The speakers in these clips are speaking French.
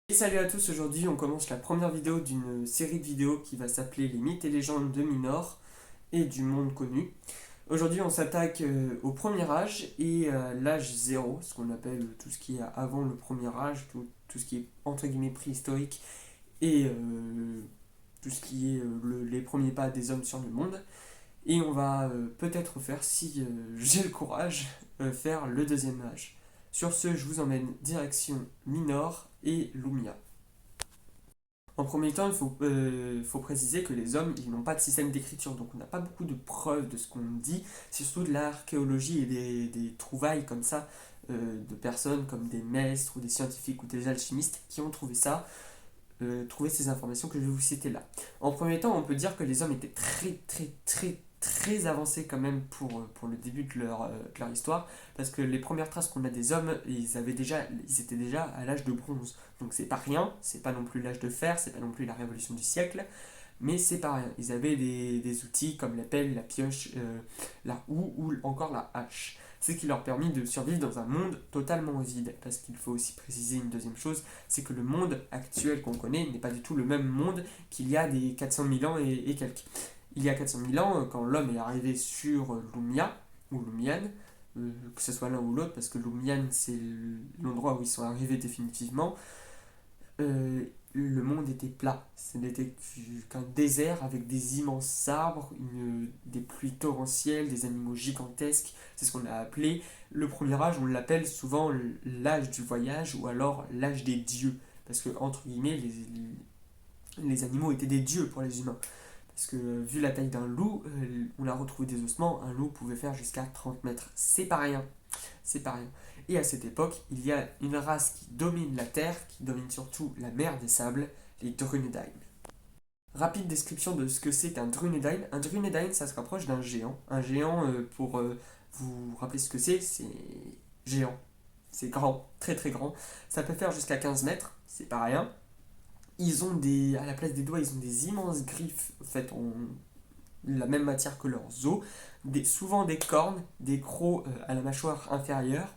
Et salut à tous, aujourd'hui on commence la première vidéo d'une série de vidéos qui va s'appeler Les mythes et légendes de Minor et du monde connu. Aujourd'hui on s'attaque au premier âge et à l'âge zéro, ce qu'on appelle tout ce qui est avant le premier âge, tout ce qui est entre guillemets préhistorique et tout ce qui est les premiers pas des hommes sur le monde. Et on va peut-être faire, si j'ai le courage, faire le deuxième âge. Sur ce, je vous emmène direction Minor et Lumia. En premier temps, il faut préciser que les hommes, ils n'ont pas de système d'écriture, donc on n'a pas beaucoup de preuves de ce qu'on dit. C'est surtout de l'archéologie et des trouvailles comme ça, de personnes comme des maîtres ou des scientifiques ou des alchimistes qui ont trouvé ça, trouvé ces informations que je vais vous citer là. En premier temps, on peut dire que les hommes étaient très avancés quand même pour le début de leur histoire, parce que les premières traces qu'on a des hommes, ils étaient déjà à l'âge de bronze. Donc c'est pas rien, c'est pas non plus l'âge de fer, c'est pas non plus la révolution du siècle, mais c'est pas rien. Ils avaient des outils comme la pelle, la pioche, la houe ou encore la hache. C'est ce qui leur permet de survivre dans un monde totalement vide. Parce qu'il faut aussi préciser une deuxième chose, c'est que le monde actuel qu'on connaît n'est pas du tout le même monde qu'il y a des 400 000 ans et quelques. Il y a 400 000 ans, quand l'homme est arrivé sur Lumia, ou Lumian, que ce soit l'un ou l'autre, parce que Lumian c'est l'endroit où ils sont arrivés définitivement, le monde était plat. Ce n'était qu'un désert avec des immenses arbres, des pluies torrentielles, des animaux gigantesques. C'est ce qu'on a appelé le premier âge. On l'appelle souvent l'âge du voyage ou alors l'âge des dieux. Parce que, entre guillemets, les animaux étaient des dieux pour les humains. Parce que, vu la taille d'un loup, on a retrouvé des ossements. Un loup pouvait faire jusqu'à 30 mètres. C'est pas rien. C'est pas rien. Et à cette époque, il y a une race qui domine la Terre, qui domine surtout la mer des sables, les Drúnedain. Rapide description de ce que c'est qu'un Drúnedain. Un Drúnedain, ça se rapproche d'un géant. Un géant, pour vous rappeler ce que c'est géant. C'est grand, très grand. Ça peut faire jusqu'à 15 mètres, c'est pas rien. À la place des doigts, ils ont des immenses griffes, faites en la même matière que leurs os, souvent des cornes, des crocs à la mâchoire inférieure,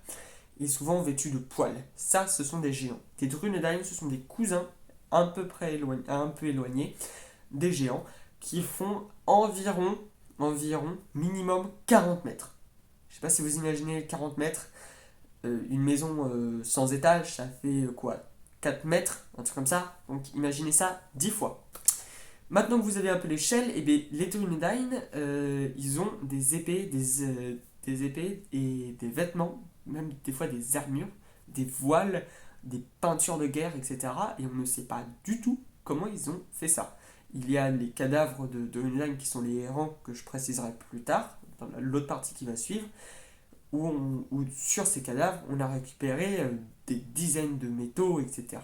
et souvent vêtus de poils. Ça, ce sont des géants. Des Drúnedain, ce sont des cousins un peu éloignés des géants qui font environ minimum 40 mètres. Je ne sais pas si vous imaginez 40 mètres. Une maison sans étage, ça fait quoi, 4 mètres, un truc comme ça. Donc imaginez ça 10 fois. Maintenant que vous avez un peu l'échelle, eh bien, les Drúnedain, ils ont des épées et des vêtements, même des fois des armures, des voiles, des peintures de guerre, etc. Et on ne sait pas du tout comment ils ont fait ça. Il y a les cadavres de Drúnedain qui sont les errants que je préciserai plus tard, dans l'autre partie qui va suivre, où sur ces cadavres, on a récupéré des dizaines de métaux, etc.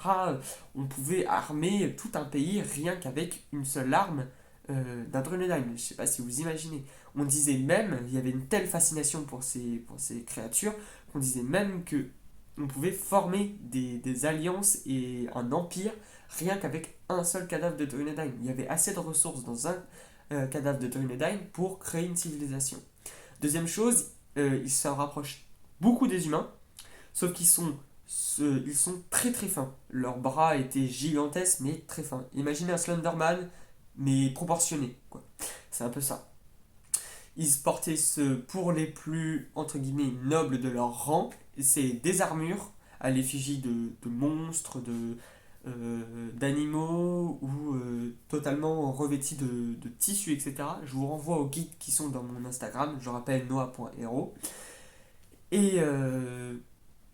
On pouvait armer tout un pays rien qu'avec une seule arme d'un Drúnedain. Je ne sais pas si vous imaginez. On disait même, il y avait une telle fascination pour ces créatures, qu'on disait même que on pouvait former des alliances et un empire rien qu'avec un seul cadavre de Drúnedain. Il y avait assez de ressources dans un cadavre de Drúnedain pour créer une civilisation. Deuxième chose, ils se rapprochent beaucoup des humains, sauf ils sont très fins. Leurs bras étaient gigantesques, mais très fins. Imaginez un Slenderman, mais proportionné, quoi. C'est un peu ça. Ils portaient pour les plus, entre guillemets, nobles de leur rang, c'est des armures à l'effigie de monstres, d'animaux ou totalement revêtis de tissus, etc. Je vous renvoie aux guides qui sont dans mon Instagram, je rappelle noah.hero. Et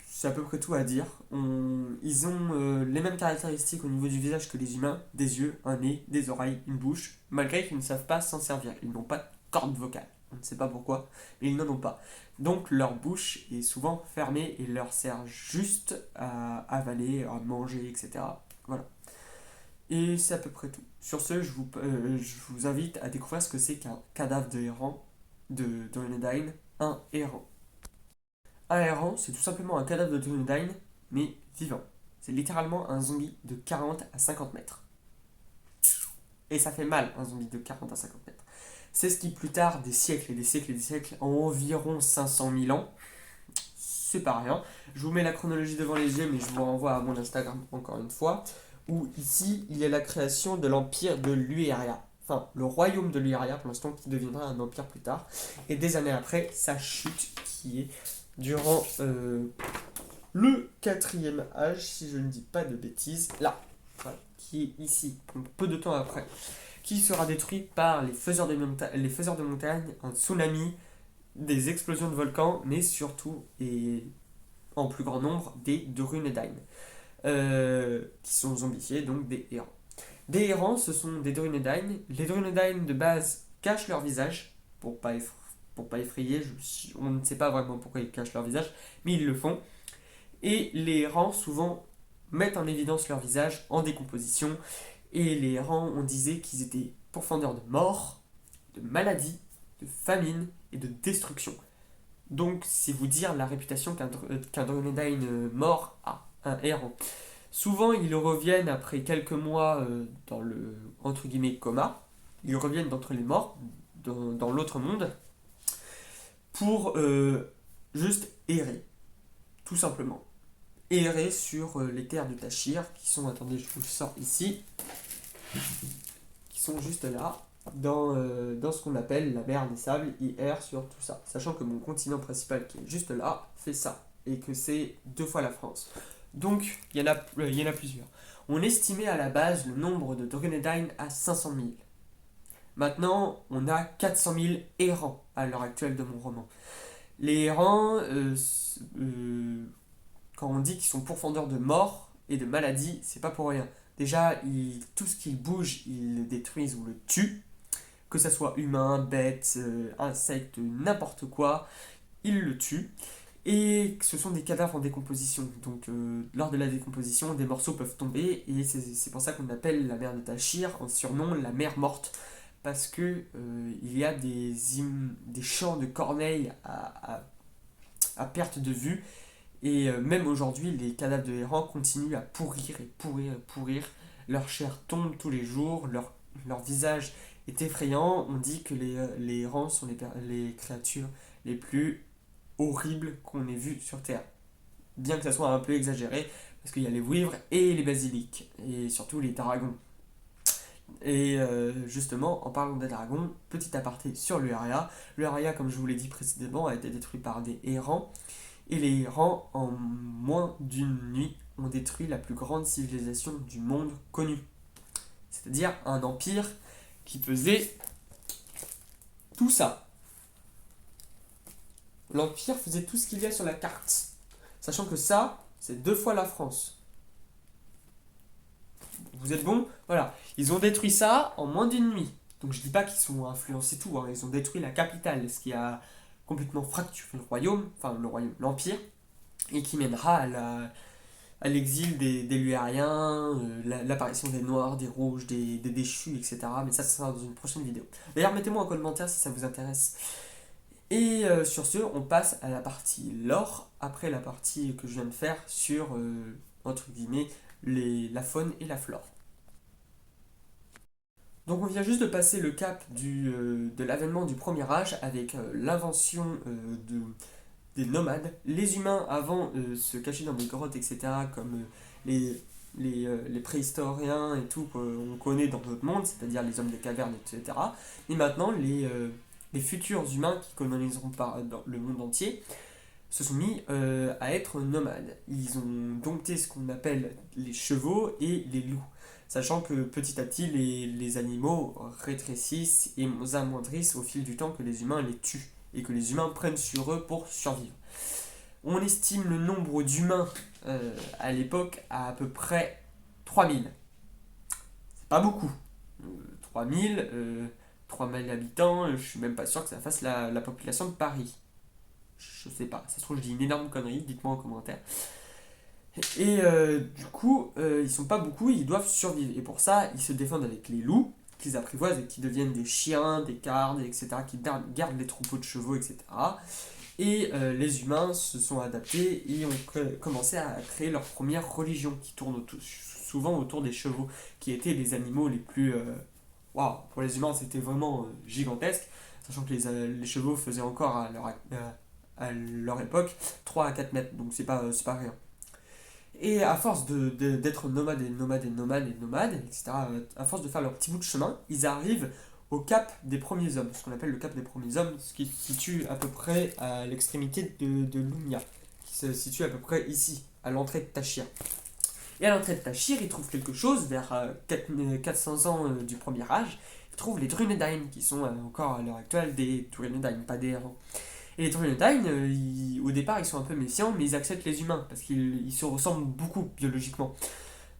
c'est à peu près tout à dire. Ils ont les mêmes caractéristiques au niveau du visage que les humains, des yeux, un nez, des oreilles, une bouche, malgré qu'ils ne savent pas s'en servir. Ils n'ont pas de corde vocale. On ne sait pas pourquoi, mais ils n'en ont pas. Donc leur bouche est souvent fermée et leur sert juste à avaler, à manger, etc. Voilà. Et c'est à peu près tout. Sur ce, je vous invite à découvrir ce que c'est qu'un cadavre de errant de Renedain, un errant. Un errant, c'est tout simplement un cadavre de Dunedain, mais vivant. C'est littéralement un zombie de 40 à 50 mètres. Et ça fait mal, un zombie de 40 à 50 mètres. C'est ce qui, plus tard, des siècles et des siècles et des siècles, en environ 500 000 ans, c'est pas rien. Je vous mets la chronologie devant les yeux, mais je vous renvoie à mon Instagram encore une fois, où ici, il y a la création de l'empire de Lueria. Enfin, le royaume de Lueria, pour l'instant, qui deviendra un empire plus tard. Et des années après, sa chute, qui est durant le quatrième âge, si je ne dis pas de bêtises, là, voilà, qui est ici, donc peu de temps après, qui sera détruit par les faiseurs de montagne, un tsunami, des explosions de volcans, mais surtout, et en plus grand nombre, des Drunedain, qui sont zombifiés, donc des errants. Des errants, ce sont des Drunedain. Les Drunedain de base cachent leur visage pour pas effrayer. On ne sait pas vraiment pourquoi ils cachent leur visage, mais ils le font. Et les errants, souvent, mettent en évidence leur visage en décomposition. Et les errants, on disait qu'ils étaient pourfendeurs de mort, de maladie, de famine et de destruction. Donc, c'est vous dire la réputation qu'un Drunedain mort a, un errant. Souvent, ils reviennent après quelques mois dans le, entre guillemets, coma. Ils reviennent d'entre les morts, dans l'autre monde, pour juste errer, tout simplement. Errer sur les terres de Tachir, qui sont, attendez, je vous le sors ici, qui sont juste là, dans ce qu'on appelle la mer des sables. Ils errent sur tout ça. Sachant que mon continent principal, qui est juste là, fait ça. Et que c'est 2 fois la France. Donc, il y en a plusieurs. On estimait à la base le nombre de Drunedain à 500 000. Maintenant, on a 400 000 errants à l'heure actuelle de mon roman. Les errants, quand on dit qu'ils sont pourfendeurs de mort et de maladie, c'est pas pour rien. Déjà, tout ce qui bouge, ils le détruisent ou le tuent. Que ça soit humain, bête, insecte, n'importe quoi, ils le tuent. Et ce sont des cadavres en décomposition. Donc, lors de la décomposition, des morceaux peuvent tomber. Et c'est pour ça qu'on appelle la mer de Tachir, en surnom la mer morte. Parce que il y a des champs de corneilles à perte de vue. Et même aujourd'hui, les cadavres de errants continuent à pourrir et pourrir et pourrir. Leur chair tombe tous les jours, leur visage est effrayant. On dit que les errants sont les créatures les plus horribles qu'on ait vues sur Terre. Bien que ça soit un peu exagéré, parce qu'il y a les vouivres et les basiliques, et surtout les dragons. Et justement, en parlant des dragons, petit aparté sur le Haria. Le Haria, comme je vous l'ai dit précédemment, a été détruit par des errants. Et les errants, en moins d'une nuit, ont détruit la plus grande civilisation du monde connue. C'est-à-dire un empire qui faisait tout ça. L'empire faisait tout ce qu'il y a sur la carte. Sachant que ça, c'est 2 fois la France. Vous êtes bon? Voilà. Ils ont détruit ça en moins d'une nuit. Donc je dis pas qu'ils sont influencés tout, hein. Ils ont détruit la capitale, ce qui a complètement fracturé le royaume, l'empire, et qui mènera à l'exil des Luériens, l'apparition des Noirs, des Rouges, des Déchus, etc. Mais ça sera dans une prochaine vidéo. D'ailleurs, mettez-moi en commentaire si ça vous intéresse. Et sur ce, on passe à la partie lore, après la partie que je viens de faire sur, entre guillemets, la faune et la flore. Donc on vient juste de passer le cap de l'avènement du premier âge avec l'invention des nomades. Les humains avant se cachaient dans des grottes, etc., comme les préhistoriens et tout qu'on connaît dans notre monde, c'est-à-dire les hommes des cavernes, etc. Et maintenant, les futurs humains qui coloniseront dans le monde entier se sont mis à être nomades. Ils ont dompté ce qu'on appelle les chevaux et les loups. Sachant que petit à petit, les animaux rétrécissent et s'amoindrissent au fil du temps que les humains les tuent et que les humains prennent sur eux pour survivre. On estime le nombre d'humains à l'époque à peu près 3000. C'est pas beaucoup. 3000, 3000 habitants, je suis même pas sûr que ça fasse la population de Paris. Je sais pas, ça se trouve je dis une énorme connerie, dites-moi en commentaire. Et du coup, ils sont pas beaucoup, ils doivent survivre. Et pour ça, ils se défendent avec les loups, qu'ils apprivoisent et qui deviennent des chiens, des cardes, etc., qui gardent les troupeaux de chevaux, etc. Et les humains se sont adaptés et ont commencé à créer leur première religion, qui tourne souvent autour des chevaux, qui étaient les animaux les plus... Waouh, pour les humains, c'était vraiment gigantesque, sachant que les chevaux faisaient encore à leur époque 3 à 4 mètres, donc c'est pas rien. Et à force d'être nomades et nomades et nomades et nomades, etc., à force de faire leur petit bout de chemin, ils arrivent au cap des premiers hommes, ce qu'on appelle le cap des premiers hommes, ce qui se situe à peu près à l'extrémité de Lumia, qui se situe à peu près ici, à l'entrée de Tachir. Et à l'entrée de Tachir, ils trouvent quelque chose vers 400 ans du premier âge. Ils trouvent les Drunedain, qui sont encore à l'heure actuelle des Drunedain, pas des héros. Et les Drunedain, au départ, ils sont un peu méfiants, mais ils acceptent les humains, parce qu'ils se ressemblent beaucoup biologiquement,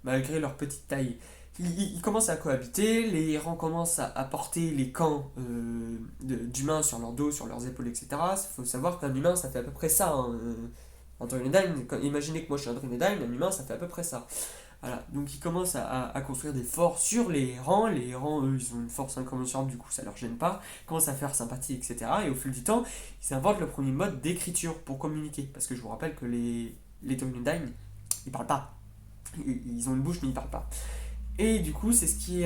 malgré leur petite taille. Ils commencent à cohabiter, les errants commencent à porter les camps d'humains sur leur dos, sur leurs épaules, etc. Il faut savoir qu'un humain, ça fait à peu près ça. Hein. Un Drunedain, imaginez que moi je suis un Drunedain, un humain, ça fait à peu près ça. Voilà, donc ils commencent à construire des forts sur les rangs. Les rangs, eux, ils ont une force incommensurable, du coup ça leur gêne pas. Ils commencent à faire sympathie, etc. Et au fil du temps, ils inventent le premier mode d'écriture pour communiquer. Parce que je vous rappelle que les Dunedain, ils parlent pas. Ils ont une bouche, mais ils parlent pas. Et du coup, c'est ce qui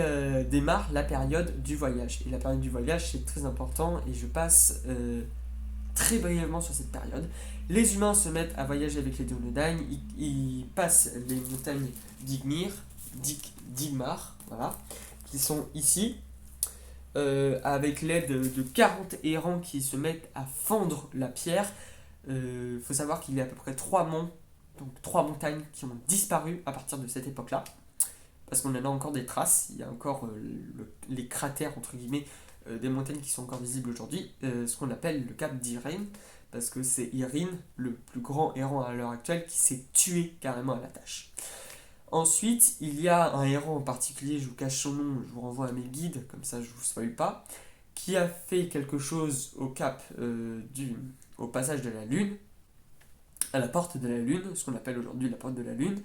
démarre la période du voyage. Et la période du voyage, c'est très important. Et je passe très brièvement sur cette période. Les humains se mettent à voyager avec les Dunedain. Ils passent les montagnes d'Igmir, d'Igmar, voilà, qui sont ici, avec l'aide de 40 errants qui se mettent à fendre la pierre. Il faut savoir qu'il y a à peu près 3 monts, donc 3 montagnes qui ont disparu à partir de cette époque-là. Parce qu'on en a encore des traces, il y a encore les cratères, entre guillemets, des montagnes qui sont encore visibles aujourd'hui, ce qu'on appelle le cap d'Irin, parce que c'est Irin, le plus grand errant à l'heure actuelle, qui s'est tué carrément à la tâche. Ensuite, il y a un errant en particulier, je vous cache son nom, je vous renvoie à mes guides, comme ça je vous spoil pas, qui a fait quelque chose au cap au passage de la Lune, à la porte de la Lune, ce qu'on appelle aujourd'hui la porte de la Lune,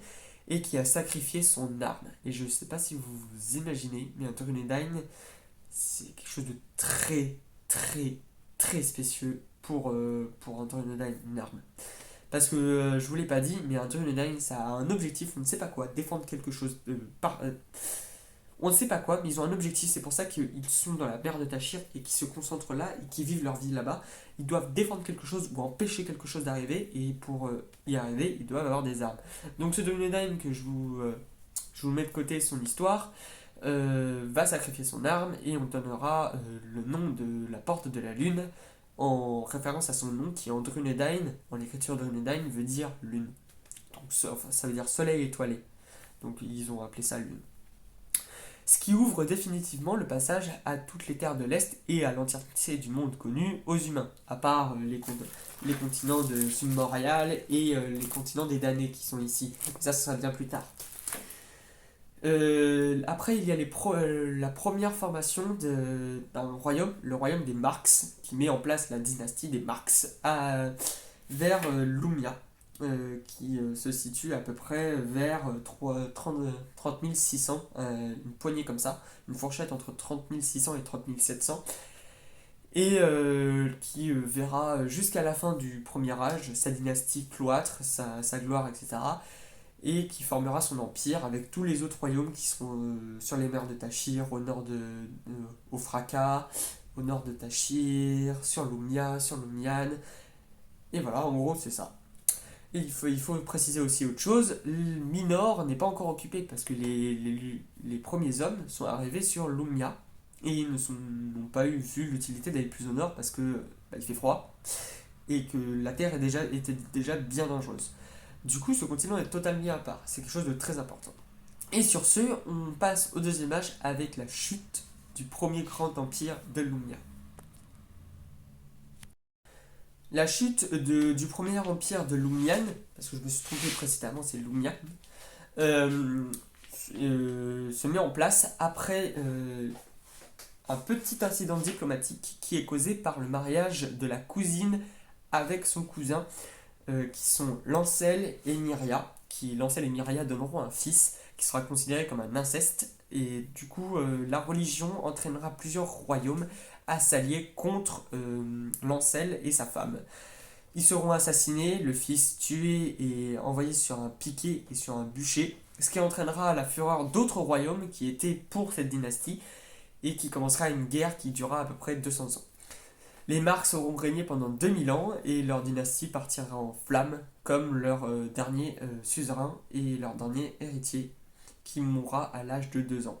et qui a sacrifié son arme. Et je ne sais pas si vous vous imaginez, mais un Drunedain, c'est quelque chose de très, très, très spécieux pour un Drunedain, une arme. Parce que je vous l'ai pas dit, mais un Drunedain, ça a un objectif, on ne sait pas quoi, défendre quelque chose. On ne sait pas quoi, mais ils ont un objectif, c'est pour ça qu'ils sont dans la mer de Tachir et qu'ils se concentrent là et qu'ils vivent leur vie là-bas. Ils doivent défendre quelque chose ou empêcher quelque chose d'arriver, et pour y arriver, ils doivent avoir des armes. Donc ce Dunedain que je vous mets de côté son histoire, va sacrifier son arme et on donnera le nom de la porte de la lune en référence à son nom qui en Drunedain, en l'écriture Drunedain, veut dire lune. Donc ça veut dire soleil étoilé. Donc ils ont appelé ça lune. Ce qui ouvre définitivement le passage à toutes les terres de l'Est et à l'entièreté du monde connu aux humains, à part les continents de Sumorial et les continents des damnés qui sont ici. Ça sera bien plus tard. Après, il y a la première formation d'un royaume, le royaume des Marks, qui met en place la dynastie des Marks vers Lumia, qui se situe à peu près vers 30 600, une poignée comme ça, une fourchette entre 30 600 et 30 700, et qui verra jusqu'à la fin du premier âge sa dynastie cloître, sa gloire, etc., et qui formera son empire avec tous les autres royaumes qui sont sur les mers de Tachir, au nord au Fracas, au nord de Tachir, sur Lumia, sur Lumian, et voilà, en gros, c'est ça. Et il faut préciser aussi autre chose, Minor n'est pas encore occupé parce que les premiers hommes sont arrivés sur Lumia et ils n'ont pas vu l'utilité d'aller plus au nord parce que il fait froid et que la Terre était déjà bien dangereuse. Du coup, ce continent est totalement à part, c'est quelque chose de très important. Et sur ce, on passe au deuxième âge avec la chute du premier grand empire de Lumia. La chute du premier empire de Lumian, parce que je me suis trompé précédemment, c'est Lumian, se met en place après un petit incident diplomatique qui est causé par le mariage de la cousine avec son cousin, qui sont Lancel et Myria, qui Lancel et Myria donneront un fils qui sera considéré comme un inceste, et du coup la religion entraînera plusieurs royaumes à s'allier contre Lancel et sa femme. Ils seront assassinés, le fils tué et envoyé sur un piquet et sur un bûcher, ce qui entraînera la fureur d'autres royaumes qui étaient pour cette dynastie et qui commencera une guerre qui durera à peu près 200 ans. Les Marx auront régné pendant 2000 ans et leur dynastie partira en flammes comme leur dernier suzerain et leur dernier héritier qui mourra à l'âge de 2 ans.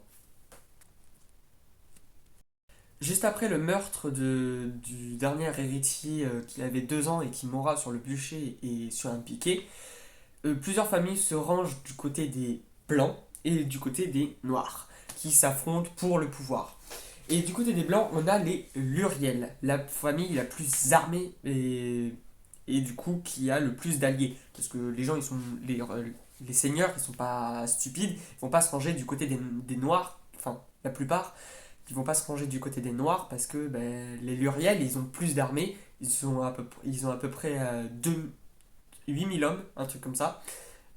Juste après le meurtre du dernier héritier qui avait 2 ans et qui mourra sur le bûcher et sur un piquet, plusieurs familles se rangent du côté des blancs et du côté des noirs qui s'affrontent pour le pouvoir. Et du côté des blancs, on a les Luriel, la famille la plus armée et du coup qui a le plus d'alliés. Parce que les gens, les seigneurs, ils sont pas stupides, ils vont pas se ranger du côté des noirs, enfin la plupart, ils vont pas se ranger du côté des noirs parce que ben, les Luriel, ils ont plus d'armée, ils ont à peu près 8000 hommes, un truc comme ça.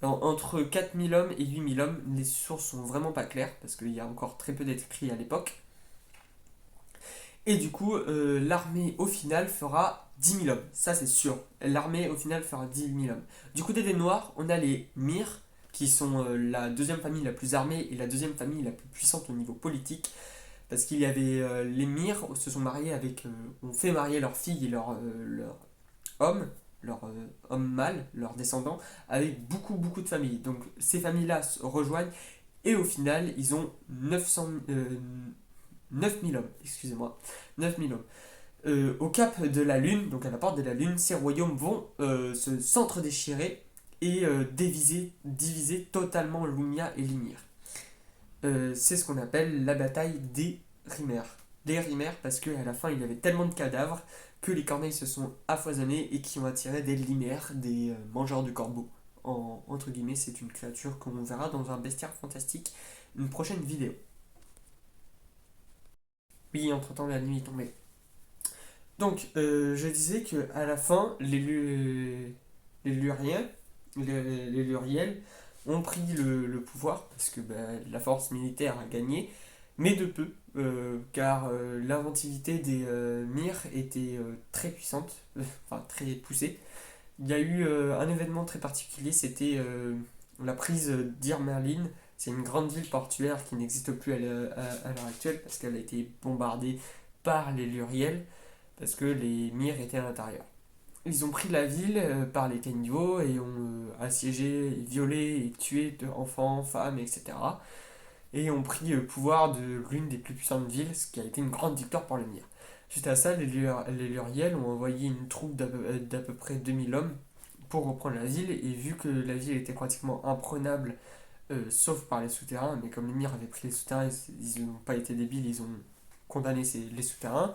Alors, entre 4000 hommes et 8000 hommes, les sources sont vraiment pas claires parce qu'il y a encore très peu d'écrits à l'époque. Et du coup, l'armée au final fera 10 000 hommes. Ça, c'est sûr. L'armée au final fera 10 000 hommes. Du côté des Noirs, on a les Myrs, qui sont la deuxième famille la plus armée et la deuxième famille la plus puissante au niveau politique. Parce qu'il y avait les Myrs se sont mariés avec. Ont fait marier leurs filles et leurs hommes, leurs hommes mâles, leurs descendants, avec beaucoup, beaucoup de familles. Donc ces familles-là se rejoignent et au final, ils ont 9000 hommes, excusez-moi, 9000 hommes. Au cap de la Lune, donc à la porte de la Lune, ces royaumes vont se s'entre-déchirer et diviser totalement Lumia et Limir. C'est ce qu'on appelle la bataille des Rimers. Des Rimers parce qu'à la fin il y avait tellement de cadavres que les corneilles se sont affoisonnées et qui ont attiré des Limers, des mangeurs de corbeaux. Entre guillemets, c'est une créature qu'on verra dans un bestiaire fantastique, une prochaine vidéo. Oui, entre-temps la nuit est tombée. Donc, je disais que à la fin, les Luriens, les Luriels ont pris le pouvoir parce que bah, la force militaire a gagné, mais de peu, car l'inventivité des Myrs était très puissante, enfin très poussée. Il y a eu un événement très particulier, c'était la prise d'Ir Merlin. C'est une grande ville portuaire qui n'existe plus à l'heure actuelle parce qu'elle a été bombardée par les Luriels parce que les Myrs étaient à l'intérieur. Ils ont pris la ville par les caniveaux et ont assiégé, violé et tué enfants, femmes, etc. Et ont pris le pouvoir de l'une des plus puissantes villes, ce qui a été une grande victoire pour les Myrs. Suite à ça, les Luriels ont envoyé une troupe d'à peu près 2000 hommes pour reprendre la ville, et vu que la ville était pratiquement imprenable, sauf par les souterrains, mais comme les Myrs avaient pris les souterrains, ils n'ont pas été débiles, ils ont condamné les souterrains.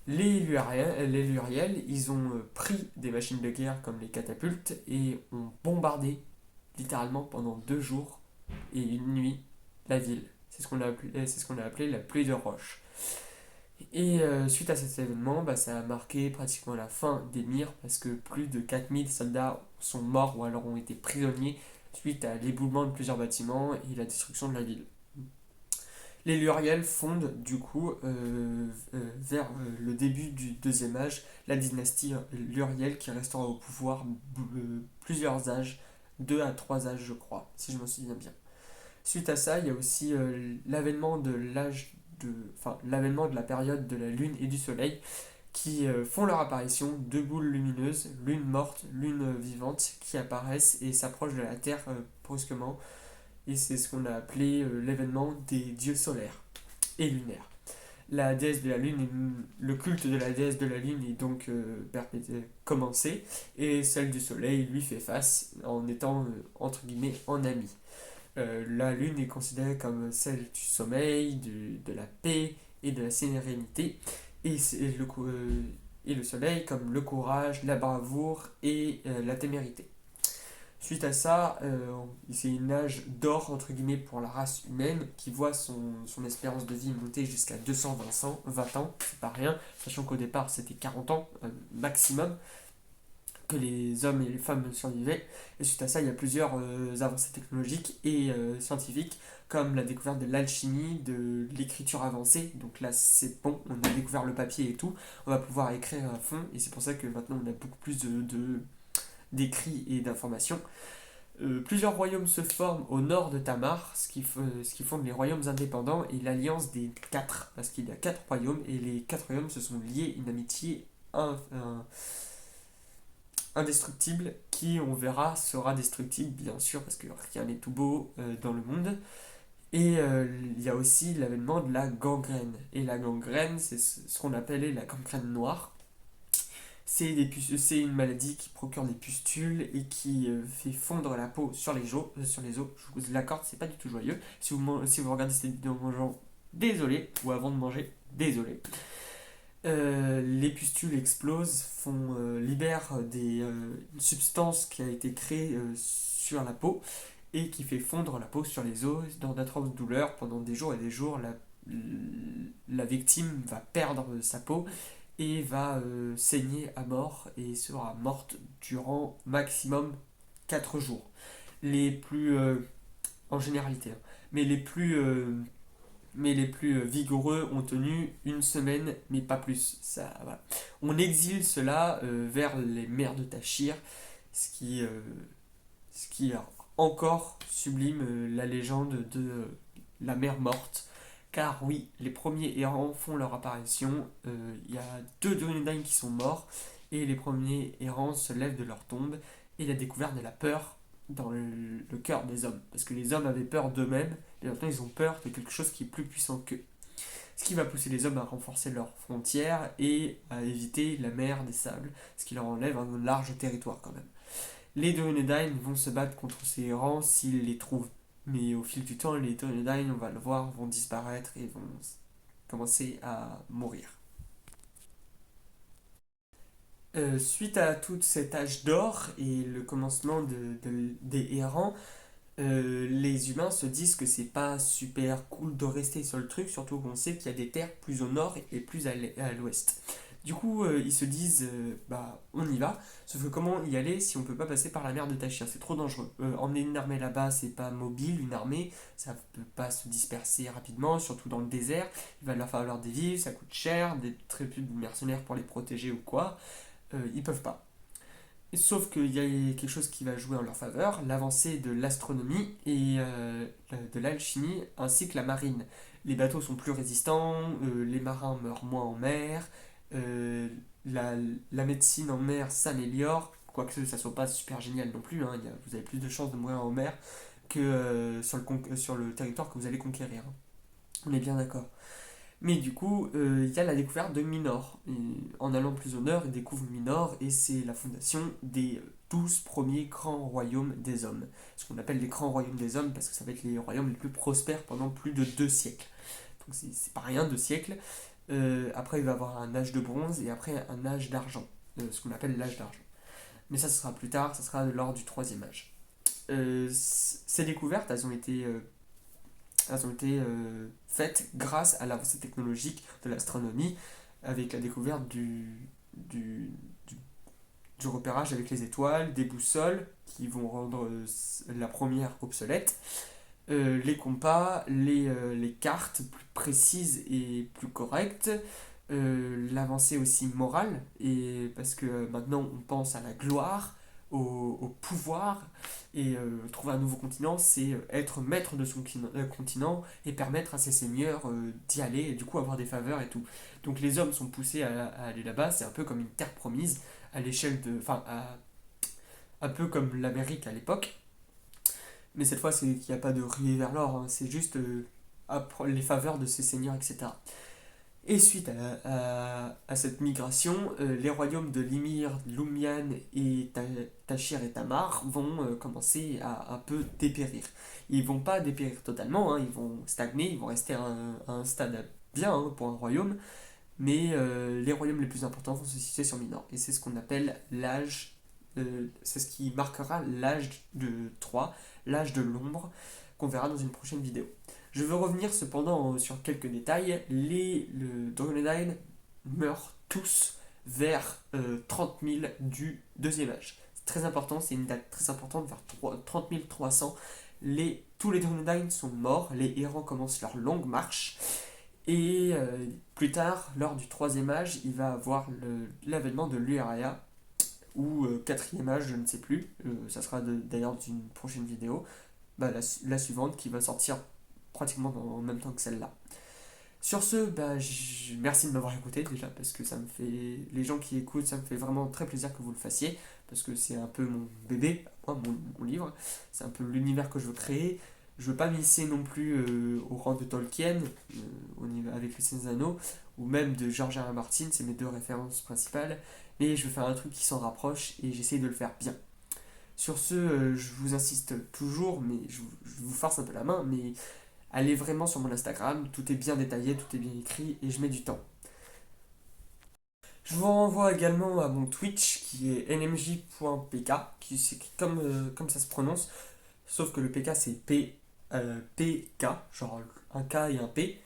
Les Luriels, ils ont pris des machines de guerre comme les catapultes et ont bombardé littéralement pendant 2 jours et une nuit la ville. C'est ce qu'on a appelé la pluie de roches. Et suite à cet événement, bah, ça a marqué pratiquement la fin des Myrs parce que plus de 4000 soldats sont morts ou alors ont été prisonniers suite à l'éboulement de plusieurs bâtiments et la destruction de la ville. Les Luriels fondent du coup vers le début du deuxième âge la dynastie Luriel qui restera au pouvoir plusieurs âges, 2 à 3 âges je crois, si je me souviens bien. Suite à ça, il y a aussi l'avènement de la période de la Lune et du Soleil qui font leur apparition, deux boules lumineuses, l'une morte, l'une vivante, qui apparaissent et s'approchent de la Terre brusquement. Et c'est ce qu'on a appelé l'événement des dieux solaires et lunaires. La déesse de la lune, le culte de la déesse de la lune est donc commencé, et celle du soleil lui fait face en étant entre guillemets en ami. La lune est considérée comme celle du sommeil, de la paix et de la sérénité, et, et le soleil comme le courage, la bravoure et la témérité. Suite à ça, c'est une âge d'or entre guillemets pour la race humaine qui voit son espérance de vie monter jusqu'à 220 ans, c'est pas rien, sachant qu'au départ c'était 40 ans maximum que les hommes et les femmes survivaient. Et suite à ça, il y a plusieurs avancées technologiques et scientifiques, comme la découverte de l'alchimie, de l'écriture avancée. Donc là, c'est bon, on a découvert le papier et tout. On va pouvoir écrire à fond, et c'est pour ça que maintenant on a beaucoup plus d'écrits et d'informations. Plusieurs royaumes se forment au nord de Tamar, ce qui fonde les royaumes indépendants et l'alliance des quatre, parce qu'il y a quatre royaumes et les quatre royaumes se sont liés une amitié indestructible qui, on verra, sera destructible bien sûr parce que rien n'est tout beau dans le monde. Et il y a aussi l'avènement de la gangrène. Et la gangrène, c'est ce qu'on appelait la gangrène noire. C'est une maladie qui procure des pustules et qui fait fondre la peau sur les os. Je vous l'accorde, c'est pas du tout joyeux. Si vous regardez cette vidéo en mangeant, désolé. Ou avant de manger, désolé. Les pustules explosent, libèrent une substance qui a été créée sur la peau et qui fait fondre la peau sur les os. Dans d'atroces douleurs, pendant des jours et des jours, la victime va perdre sa peau et va saigner à mort et sera morte durant maximum 4 jours. Les plus, en généralité, hein, mais les plus vigoureux ont tenu une semaine, mais pas plus. Ça, voilà. On exile cela vers les mers de Tachir, ce qui, euh, ce qui encore sublime la légende de la mer morte. Car oui, les premiers errants font leur apparition. Il y a deux Dunedain qui sont morts et les premiers errants se lèvent de leur tombe et la découverte de la peur dans le cœur des hommes. Parce que les hommes avaient peur d'eux-mêmes et maintenant ils ont peur de quelque chose qui est plus puissant qu'eux. Ce qui va pousser les hommes à renforcer leurs frontières et à éviter la mer des sables, ce qui leur enlève un large territoire quand même. Les Dunedain vont se battre contre ces errants s'ils les trouvent. Mais au fil du temps, les Dunedain, on va le voir, vont disparaître et vont commencer à mourir. Suite à tout cet âge d'or et le commencement des errants, les humains se disent que c'est pas super cool de rester sur le truc, surtout qu'on sait qu'il y a des terres plus au nord et plus à l'ouest. Du coup, ils se disent, bah, on y va. Sauf que comment y aller si on peut pas passer par la mer de Tachir? C'est trop dangereux. Emmener une armée là-bas, c'est pas mobile. Une armée, ça peut pas se disperser rapidement, surtout dans le désert. Il va leur falloir des vivres, ça coûte cher, des très peu de mercenaires pour les protéger ou quoi. Ils peuvent pas. Sauf qu'il y a quelque chose qui va jouer en leur faveur, l'avancée de l'astronomie et de l'alchimie, ainsi que la marine. Les bateaux sont plus résistants, les marins meurent moins en mer, euh, la, la médecine en mer s'améliore, quoique ça soit pas super génial non plus, hein, vous avez plus de chances de mourir en mer que sur le territoire que vous allez conquérir, hein. On est bien d'accord. Mais du coup, il y a la découverte de Minor. Et en allant plus au nord, ils découvrent Minor et c'est la fondation des 12 premiers grands royaumes des hommes. Ce qu'on appelle les grands royaumes des hommes parce que ça va être les royaumes les plus prospères pendant plus de 2 siècles. Donc c'est pas rien, 2 siècles. Après, il va y avoir un âge de bronze et après un âge d'argent, ce qu'on appelle l'âge d'argent. Mais ça, ce sera plus tard, ça sera lors du troisième âge. Ces découvertes, elles ont été faites grâce à l'avancée technologique de l'astronomie, avec la découverte du, du- du repérage avec les étoiles, des boussoles qui vont rendre la première obsolète, les compas, les cartes plus précises et plus correctes, l'avancée aussi morale, et parce que maintenant on pense à la gloire, au pouvoir, et trouver un nouveau continent, c'est être maître de son continent et permettre à ses seigneurs d'y aller et du coup avoir des faveurs et tout. Donc les hommes sont poussés à aller là-bas, c'est un peu comme une terre promise à l'échelle de. Enfin, un peu comme l'Amérique à l'époque, mais cette fois c'est qu'il n'y a pas de ruée vers l'or, hein, c'est juste les faveurs de ses seigneurs, etc. Et suite à cette migration, les royaumes de Limir, Lumian et Tachir et Tamar vont commencer à un peu dépérir. Ils vont pas dépérir totalement, hein, ils vont stagner, ils vont rester à un stade bien, hein, pour un royaume, mais les royaumes les plus importants vont se situer sur Minor. Et c'est ce qu'on appelle c'est ce qui marquera l'âge de Troie, l'âge de l'ombre, qu'on verra dans une prochaine vidéo. Je veux revenir cependant sur quelques détails. Le Drogonédain meurent tous vers 30 000 du deuxième âge. C'est très important, c'est une date très importante, vers 30 300. Tous les Drogonédain sont morts, les errants commencent leur longue marche. Et plus tard, lors du troisième âge, il va avoir l'avènement de l'Uraya, ou quatrième âge, je ne sais plus. Ça sera d'ailleurs d'une prochaine vidéo. Bah, la suivante qui va sortir pratiquement en même temps que celle-là. Sur ce, bah, merci de m'avoir écouté déjà, parce que ça me fait. Les gens qui écoutent, ça me fait vraiment très plaisir que vous le fassiez, parce que c'est un peu mon bébé, moi, mon livre. C'est un peu l'univers que je veux créer. Je veux pas m'hisser non plus au rang de Tolkien, avec le Seigneur des Anneaux, ou même de George R. R. Martin, c'est mes deux références principales, mais je veux faire un truc qui s'en rapproche et j'essaye de le faire bien. Sur ce, je vous insiste toujours, mais je vous force un peu la main, mais allez vraiment sur mon Instagram, tout est bien détaillé, tout est bien écrit et je mets du temps. Je vous renvoie également à mon Twitch qui est nmj.pk, comme ça se prononce, sauf que le PK c'est PK, genre un K et un P.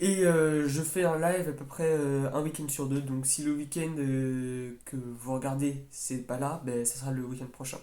Et je fais un live à peu près un week-end sur deux, donc si le week-end que vous regardez c'est pas là, ben ça sera le week-end prochain.